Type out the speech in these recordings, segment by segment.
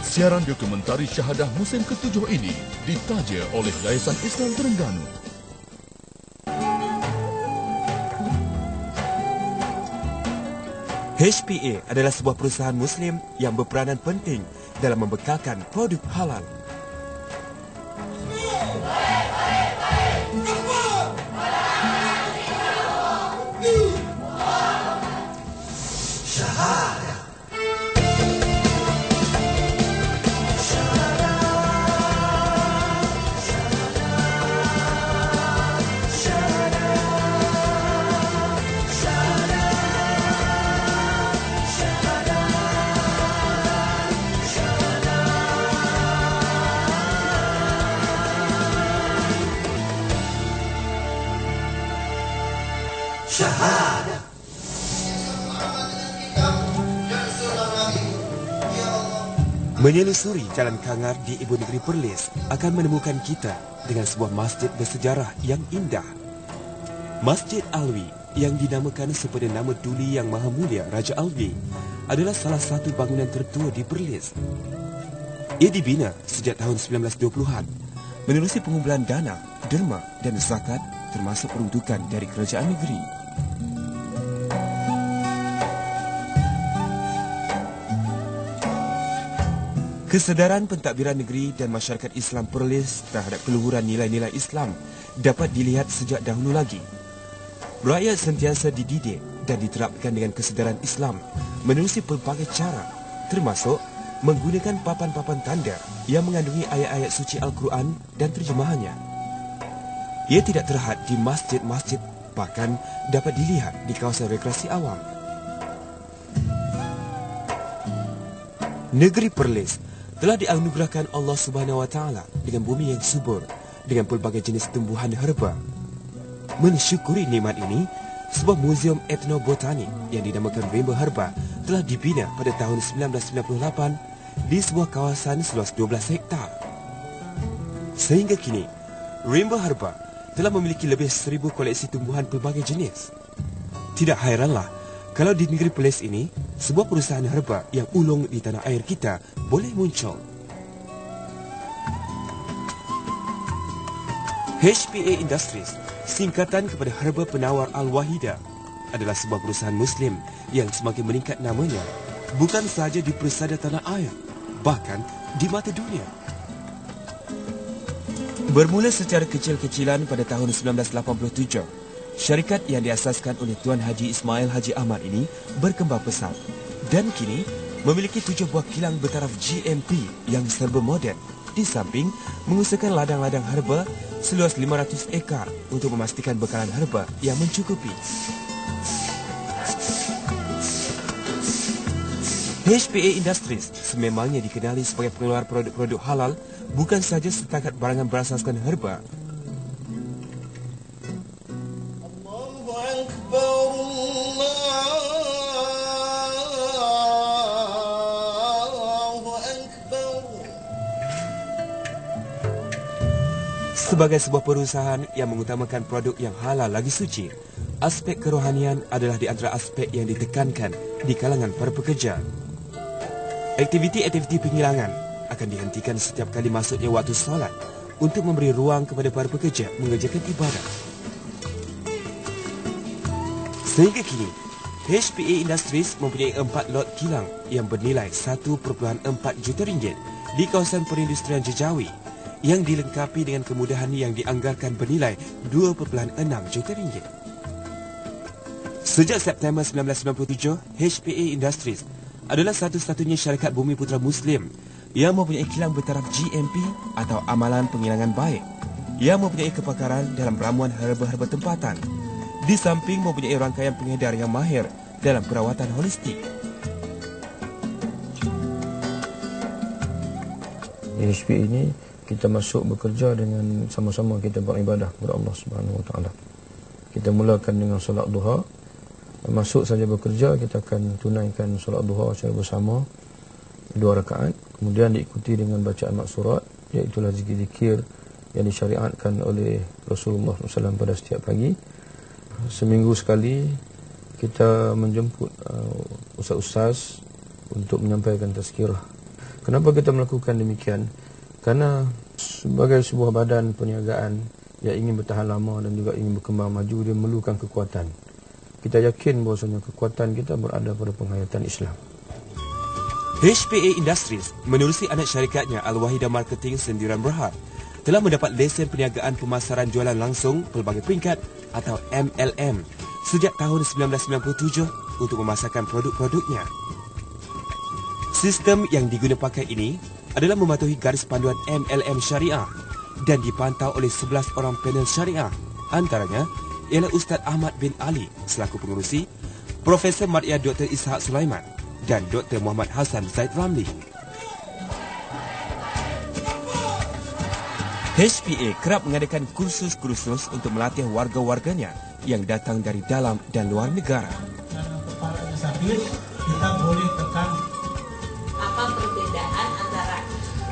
Siaran dokumentari Syahadah musim ke-7 ini ditaja oleh Yayasan Islam Terengganu. HPA adalah sebuah perusahaan Muslim yang berperanan penting dalam membekalkan produk halal. Syahadah. Menyelusuri jalan Kangar di Ibu Negeri Perlis akan menemukan kita dengan sebuah masjid bersejarah yang indah. Masjid Alwi yang dinamakan sepada nama Duli Yang Maha Mulia Raja Alwi adalah salah satu bangunan tertua di Perlis. Ia dibina sejak tahun 1920-an menerusi pengumpulan dana, derma dan zakat termasuk peruntukan dari kerajaan negeri. Kesedaran pentadbiran negeri dan masyarakat Islam Perlis terhadap keluhuran nilai-nilai Islam dapat dilihat sejak dahulu lagi. Rakyat sentiasa dididik dan diterapkan dengan kesedaran Islam menerusi pelbagai cara, termasuk menggunakan papan-papan tanda yang mengandungi ayat-ayat suci Al-Quran dan terjemahannya. Ia tidak terhad di masjid-masjid, bahkan dapat dilihat di kawasan rekreasi awam. Negeri Perlis telah dianugerahkan Allah Subhanahu Wa Taala dengan bumi yang subur dengan pelbagai jenis tumbuhan herba. Mensyukuri nikmat ini, sebuah muzium etnobotanik yang dinamakan Rimba Herba telah dibina pada tahun 1998 di sebuah kawasan seluas 12 hektar. Sehingga kini, Rimba Herba telah memiliki lebih 1,000 koleksi tumbuhan pelbagai jenis. Tidak hairanlah kalau di negeri Perlis ini, sebuah perusahaan herba yang ulung di tanah air kita boleh muncul. HPA Industries, singkatan kepada Herba Penawar Al-Wahida, adalah sebuah perusahaan Muslim yang semakin meningkat namanya bukan sahaja di persada tanah air, bahkan di mata dunia. Bermula secara kecil-kecilan pada tahun 1987, syarikat yang diasaskan oleh Tuan Haji Ismail Haji Ahmad ini berkembang pesat dan kini memiliki 7 buah kilang bertaraf GMP yang serba moden, di samping mengusahakan ladang-ladang herba seluas 500 ekar untuk memastikan bekalan herba yang mencukupi. HPA Industries sememangnya dikenali sebagai pengeluar produk-produk halal bukan sahaja setakat barangan berasaskan herba. Sebagai sebuah perusahaan yang mengutamakan produk yang halal lagi suci, aspek kerohanian adalah di antara aspek yang ditekankan di kalangan para pekerja. Aktiviti-aktiviti penghilangan akan dihentikan setiap kali masuknya waktu solat untuk memberi ruang kepada para pekerja mengerjakan ibadat. Sehingga kini, HPA Industries mempunyai 4 lot kilang yang bernilai 1.4 juta ringgit di kawasan perindustrian Jejawi yang dilengkapi dengan kemudahan yang dianggarkan bernilai 2.6 juta ringgit. Sejak September 1997, HPA Industries adalah satu-satunya syarikat bumi putera Muslim yang mempunyai kilang bertaraf GMP atau amalan penghilangan baik, yang mempunyai kepakaran dalam ramuan herba-herba tempatan, di samping mempunyai rangkaian pengedar yang mahir dalam perawatan holistik. HPA ini kita masuk bekerja dengan sama-sama kita beribadah kepada Allah Subhanahu Wa Taala. Kita mulakan dengan solat duha. Masuk saja bekerja, kita akan tunaikan solat duha secara bersama 2 rakaat. Kemudian diikuti dengan bacaan maksurat, iaitu zikir-zikir yang disyariatkan oleh Rasulullah SAW pada setiap pagi. Seminggu sekali kita menjemput ustaz-ustaz untuk menyampaikan tazkirah. Kenapa kita melakukan demikian? Karena sebagai sebuah badan perniagaan yang ingin bertahan lama dan juga ingin berkembang maju, dia memerlukan kekuatan. Kita yakin bahawasanya kekuatan kita berada pada penghayatan Islam. HPA Industries menerusi anak syarikatnya Al-Wahidah Marketing Sendirian Berhad telah mendapat lesen perniagaan pemasaran jualan langsung pelbagai peringkat atau MLM sejak tahun 1997 untuk memasarkan produk-produknya. Sistem yang diguna pakai ini adalah mematuhi garis panduan MLM Syariah dan dipantau oleh 11 orang panel syariah. Antaranya ialah Ustaz Ahmad bin Ali selaku pengurusi, Profesor Madya Dr. Ishaq Sulaiman dan Dr. Muhammad Hassan Zaid Ramli. HPA kerap mengadakan kursus-kursus untuk melatih warga-warganya yang datang dari dalam dan luar negara. Karena kepalanya sakit, kita boleh tekan. Apa perbedaan antara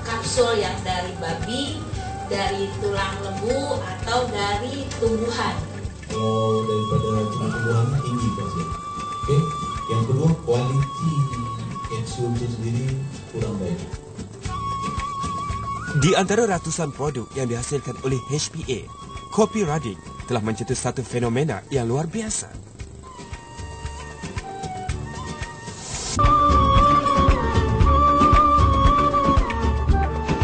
kapsul yang dari babi, dari tulang lembu, atau dari tumbuhan? Daripada tumbuhan tinggi pasti. Okey. Yang kedua, kualiti kapsul itu sendiri kurang baik. Di antara ratusan produk yang dihasilkan oleh HPA, kopi Radic telah mencetus satu fenomena yang luar biasa.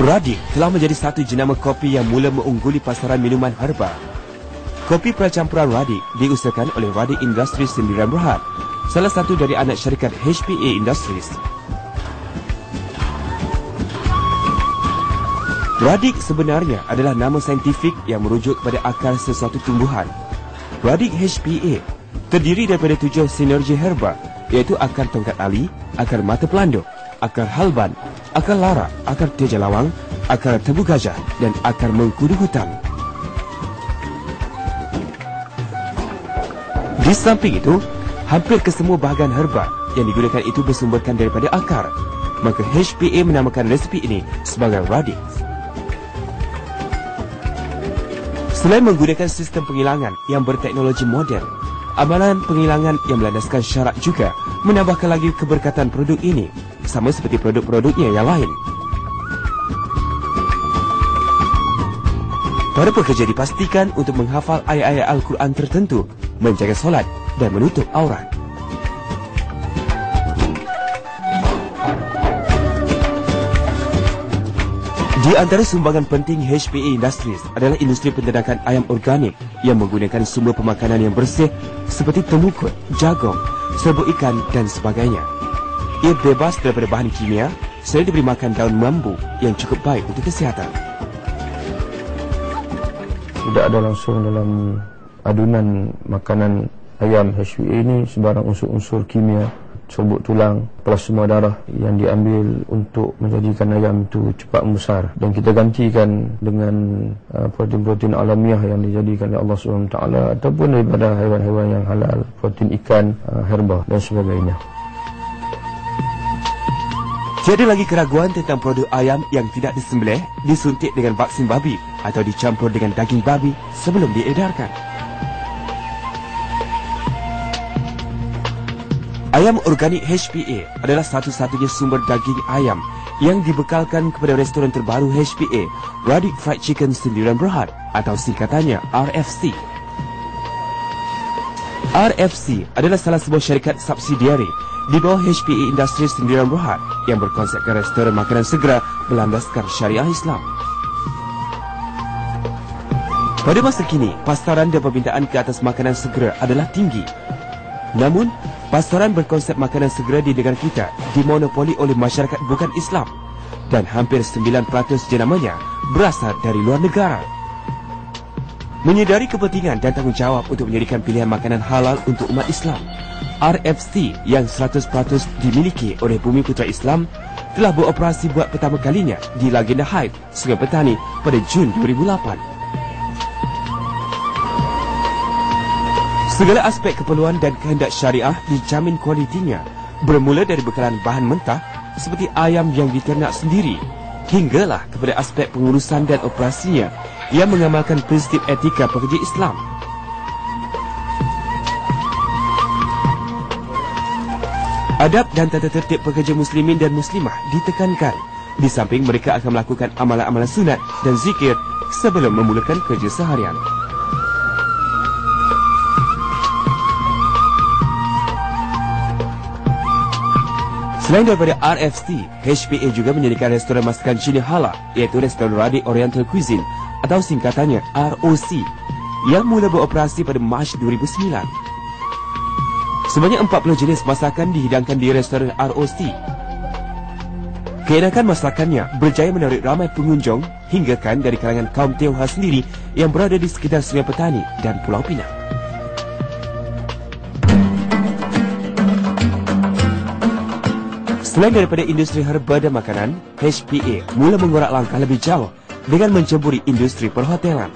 Radic telah menjadi satu jenama kopi yang mula mengungguli pasaran minuman herba. Kopi percampuran Radic diusahakan oleh Radic Industries Sendirian Berhad, salah satu dari anak syarikat HPA Industries. Radic sebenarnya adalah nama saintifik yang merujuk kepada akar sesuatu tumbuhan. Radic HPA terdiri daripada 7 sinergi herba, iaitu akar tongkat ali, akar mata pelanduk, akar halban, akar lara, akar teja lawang, akar tebu gajah dan akar mengkudu hutan. Di samping itu, hampir kesemua bahagian herba yang digunakan itu bersumberkan daripada akar. Maka HPA menamakan resipi ini sebagai Radic. Selain menggunakan sistem penghilangan yang berteknologi moden, amalan penghilangan yang melandaskan syarak juga menambahkan lagi keberkatan produk ini, sama seperti produk-produknya yang lain. Para pekerja dipastikan untuk menghafal ayat-ayat Al-Quran tertentu, menjaga solat dan menutup aurat. Di antara sumbangan penting HPA Industries adalah industri penternakan ayam organik yang menggunakan sumber pemakanan yang bersih seperti temukut, jagung, serbuk ikan dan sebagainya. Ia bebas daripada bahan kimia selain diberi makan daun mambu yang cukup baik untuk kesihatan. Tidak ada langsung dalam adunan makanan ayam HPA ini sebarang unsur-unsur kimia, serbuk tulang, plasma darah yang diambil untuk menjadikan ayam itu cepat membesar, dan kita gantikan dengan protein-protein alamiah yang dijadikan oleh Allah SWT ataupun daripada haiwan-haiwan yang halal, protein ikan, herba dan sebagainya. Tiada lagi keraguan tentang produk ayam yang tidak disembelih, disuntik dengan vaksin babi atau dicampur dengan daging babi sebelum diedarkan. Ayam organik HPA adalah satu-satunya sumber daging ayam yang dibekalkan kepada restoran terbaru HPA, Radic Fried Chicken Sendirian Berhad atau singkatannya RFC. RFC adalah salah sebuah syarikat subsidiari di bawah HPA Industries Sendirian Berhad yang berkonsepkan restoran makanan segera berlandaskan syariah Islam. Pada masa kini, pasaran dan permintaan ke atas makanan segera adalah tinggi. Namun, pasaran berkonsep makanan segera di negara kita dimonopoli oleh masyarakat bukan Islam dan hampir 9% jenamanya berasal dari luar negara. Menyedari kepentingan dan tanggungjawab untuk menyediakan pilihan makanan halal untuk umat Islam, RFC yang 100% dimiliki oleh Bumi Putra Islam telah beroperasi buat pertama kalinya di Lagenda Heights, Sungai Petani pada Jun 2008. Segala aspek keperluan dan kehendak syariah dijamin kualitinya, bermula dari bekalan bahan mentah seperti ayam yang diternak sendiri, hinggalah kepada aspek pengurusan dan operasinya yang mengamalkan prinsip etika pekerja Islam. Adab dan tata tertib pekerja muslimin dan muslimah ditekankan. Di samping mereka akan melakukan amalan-amalan sunat dan zikir sebelum memulakan kerja seharian. Selain daripada RFC, HPA juga menyediakan restoran masakan Cina halal, iaitu Restoran Radik Oriental Cuisine atau singkatannya ROC, yang mula beroperasi pada Mac 2009. Sebanyak 40 jenis masakan dihidangkan di restoran ROC. Keenakan masakannya berjaya menarik ramai pengunjung hinggakan dari kalangan kaum Tionghoa sendiri yang berada di sekitar Sungai Petani dan Pulau Pinang. Selain daripada industri herba dan makanan, HPA mula mengorak langkah lebih jauh dengan menceburi industri perhotelan.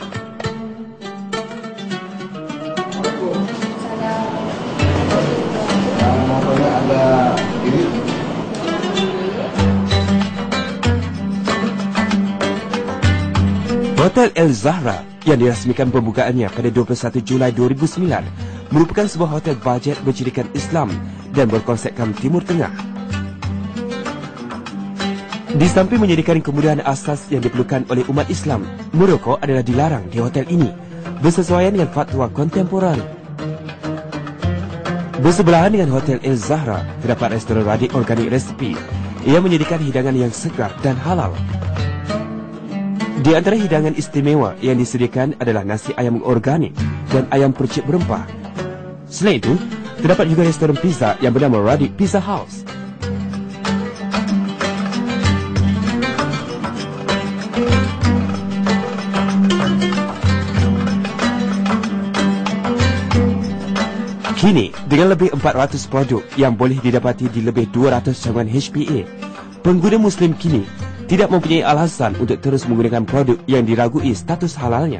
Hotel El Zahra yang dirasmikan pembukaannya pada 21 Julai 2009 merupakan sebuah hotel bajet bercirikan Islam dan berkonsepkan Timur Tengah. Di samping menyediakan kemudahan asas yang diperlukan oleh umat Islam, merokok adalah dilarang di hotel ini bersesuaian dengan fatwa kontemporer. Bersebelahan dengan Hotel El Zahra terdapat restoran Radik Organik Resipi yang menyediakan hidangan yang segar dan halal. Di antara hidangan istimewa yang disediakan adalah nasi ayam organik dan ayam percik berempah. Selain itu, terdapat juga restoran pizza yang bernama Radik Pizza House. Kini, dengan lebih 400 produk yang boleh didapati di lebih 200 cabang HPA, pengguna Muslim kini tidak mempunyai alasan untuk terus menggunakan produk yang diragui status halalnya.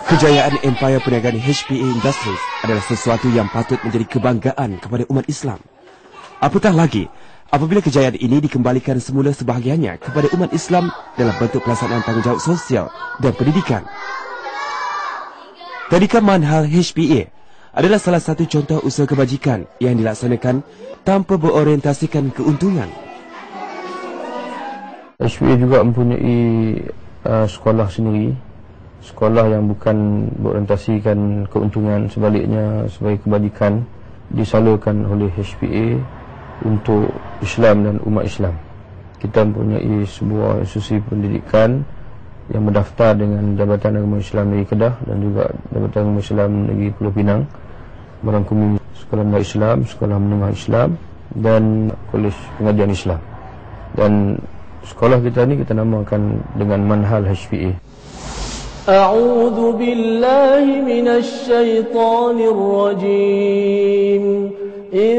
Kejayaan empayar perniagaan HPA Industries adalah sesuatu yang patut menjadi kebanggaan kepada umat Islam. Apatah lagi, apabila kejayaan ini dikembalikan semula sebahagiannya kepada umat Islam dalam bentuk pelaksanaan tanggungjawab sosial dan pendidikan. Tadika Manhal HPA adalah salah satu contoh usaha kebajikan yang dilaksanakan tanpa berorientasikan keuntungan. HPA juga mempunyai sekolah sendiri. Sekolah yang bukan berorientasikan keuntungan, sebaliknya sebagai kebajikan, disalurkan oleh HPA untuk Islam dan umat Islam. Kita mempunyai sebuah institusi pendidikan yang mendaftar dengan Jabatan Agama Islam Negeri Kedah dan juga Jabatan Agama Islam Negeri Pulau Pinang, merangkumi Sekolah Menengah Islam, Sekolah Menengah Islam dan Kolej Pengajian Islam. Dan sekolah kita ni kita namakan dengan Manhal HPA. أعوذ بالله من الشيطان الرجيم إن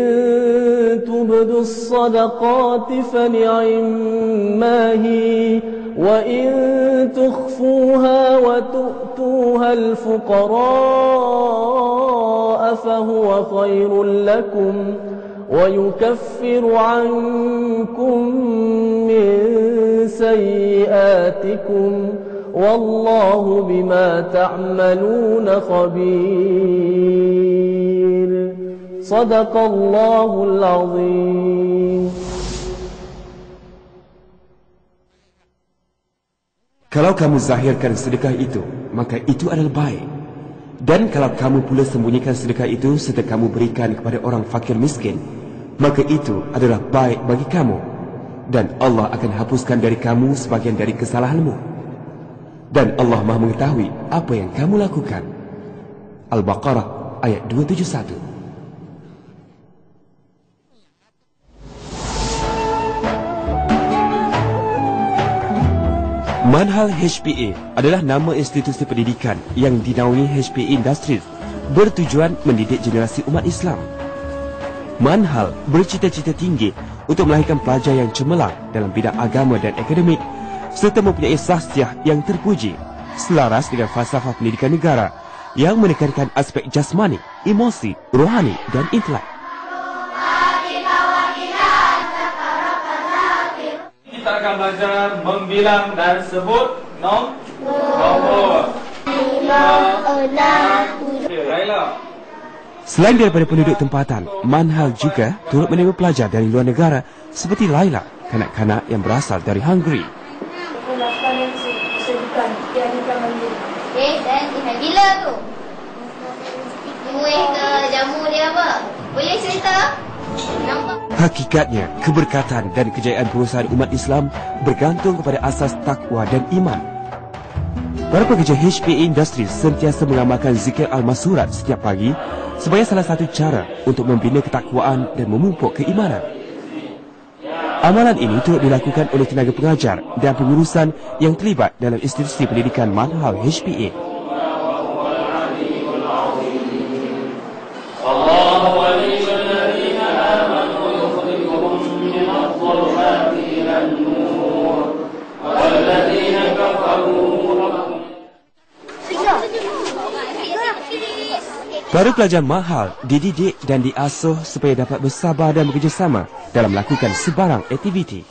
تبدوا الصدقات فنعما هي وإن تخفوها وتؤتوها الفقراء فهو خير لكم ويكفر عنكم من سيئاتكم والله بما تعملون خبير صدق الله العظيم. Kalau kamu zahirkan sedekah itu, maka itu adalah baik. Dan kalau kamu pula sembunyikan sedekah itu serta kamu berikan kepada orang fakir miskin, maka itu adalah baik bagi kamu. Dan Allah akan hapuskan dari kamu sebagian dari kesalahanmu. Dan Allah Maha mengetahui apa yang kamu lakukan. Al-Baqarah ayat 271. Manhal HPA adalah nama institusi pendidikan yang dinaungi HPA Industries bertujuan mendidik generasi umat Islam. Manhal bercita-cita tinggi untuk melahirkan pelajar yang cemerlang dalam bidang agama dan akademik serta mempunyai sahsiah yang terpuji selaras dengan falsafah pendidikan negara yang menekankan aspek jasmani, emosi, rohani dan intelek. Kita akan belajar membilang dan sebut nombor. 5, 6, 7. Baiklah. Selain daripada penduduk tempatan, Manhal juga turut menerima pelajar dari luar negara seperti Laila, kanak-kanak yang berasal dari Hungary. Dan bila tu? Kuih ke jamu dia apa? Boleh cerita? Nampak? Hakikatnya, keberkatan dan kejayaan perusahaan umat Islam bergantung kepada asas takwa dan iman. Para pekerja HPA Industries sentiasa mengamalkan zikir al-masurat setiap pagi sebagai salah satu cara untuk membina ketakwaan dan memupuk keimanan. Amalan ini turut dilakukan oleh tenaga pengajar dan pengurusan yang terlibat dalam institusi pendidikan Manhal HPA. Para pelajar Manhal dididik dan diasuh supaya dapat bersabar dan bekerjasama dalam melakukan sebarang aktiviti.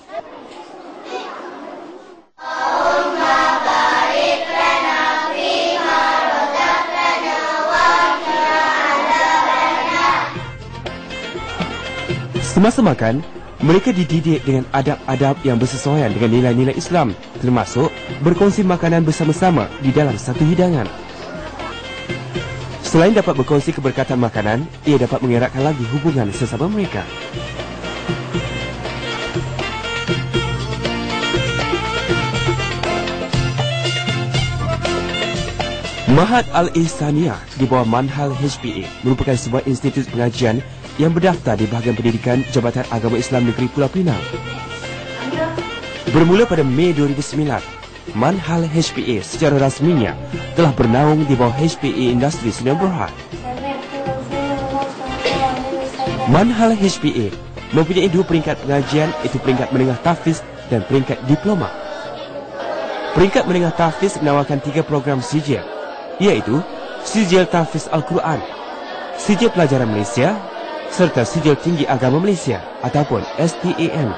Semasa makan, mereka dididik dengan adab-adab yang bersesuaian dengan nilai-nilai Islam, termasuk berkongsi makanan bersama-sama di dalam satu hidangan. Selain dapat berkongsi keberkatan makanan, ia dapat mengeratkan lagi hubungan sesama mereka. Mahat Al-Ihsaniyah di bawah Manhal HPA merupakan sebuah institut pengajian yang berdaftar di bahagian pendidikan Jabatan Agama Islam Negeri Pulau Pinang. Bermula pada Mei 2009, Manhal HPA secara rasminya telah bernaung di bawah HPA Industries Sdn Bhd. Manhal HPA mempunyai 2 peringkat pengajian, iaitu peringkat menengah tahfiz dan peringkat diploma. Peringkat menengah tahfiz menawarkan 3 program sijil, iaitu Sijil Tahfiz Al-Quran, Sijil Pelajaran Malaysia serta Sijil Tinggi Agama Malaysia ataupun STAM.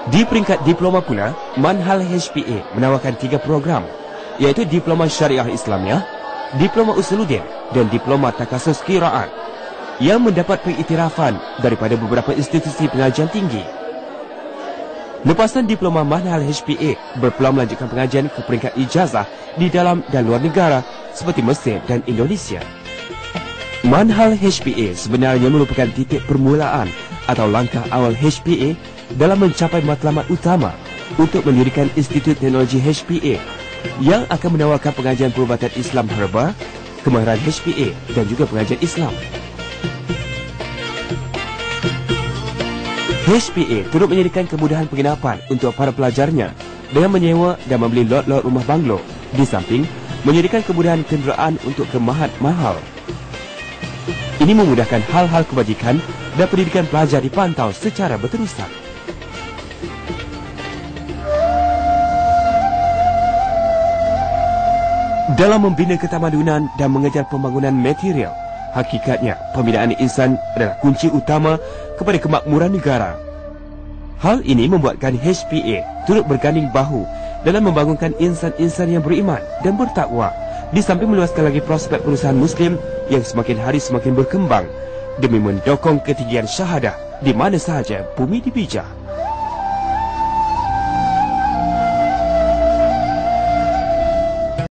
Di peringkat diploma pula, Manhal HPA menawarkan 3 program, iaitu Diploma Syariah Islamiah, Diploma Usuluddin dan Diploma Takasus Qiraat yang mendapat pengiktirafan daripada beberapa institusi pengajian tinggi. Lepasan diploma Manhal HPA berpeluang melanjutkan pengajian ke peringkat ijazah di dalam dan luar negara seperti Mesir dan Indonesia. Manhal HPA sebenarnya merupakan titik permulaan atau langkah awal HPA dalam mencapai matlamat utama untuk mendirikan Institut Teknologi HPA yang akan menawarkan pengajian perubatan Islam herba, kemahiran HPA dan juga pengajian Islam. HPA turut menyediakan kemudahan penginapan untuk para pelajarnya dengan menyewa dan membeli lot-lot rumah banglo, di samping menyediakan kemudahan kenderaan untuk ke Mahat Manhal. Ini memudahkan hal-hal kebajikan dan pendidikan pelajar dipantau secara berterusan. Dalam membina ketamadunan dan mengejar pembangunan material, hakikatnya pembinaan insan adalah kunci utama kepada kemakmuran negara. Hal ini membuatkan HPA turut berganding bahu dalam membangunkan insan-insan yang beriman dan bertakwa, di samping meluaskan lagi prospek perusahaan Muslim yang semakin hari semakin berkembang demi mendokong ketinggian syahadah di mana sahaja bumi dipijak.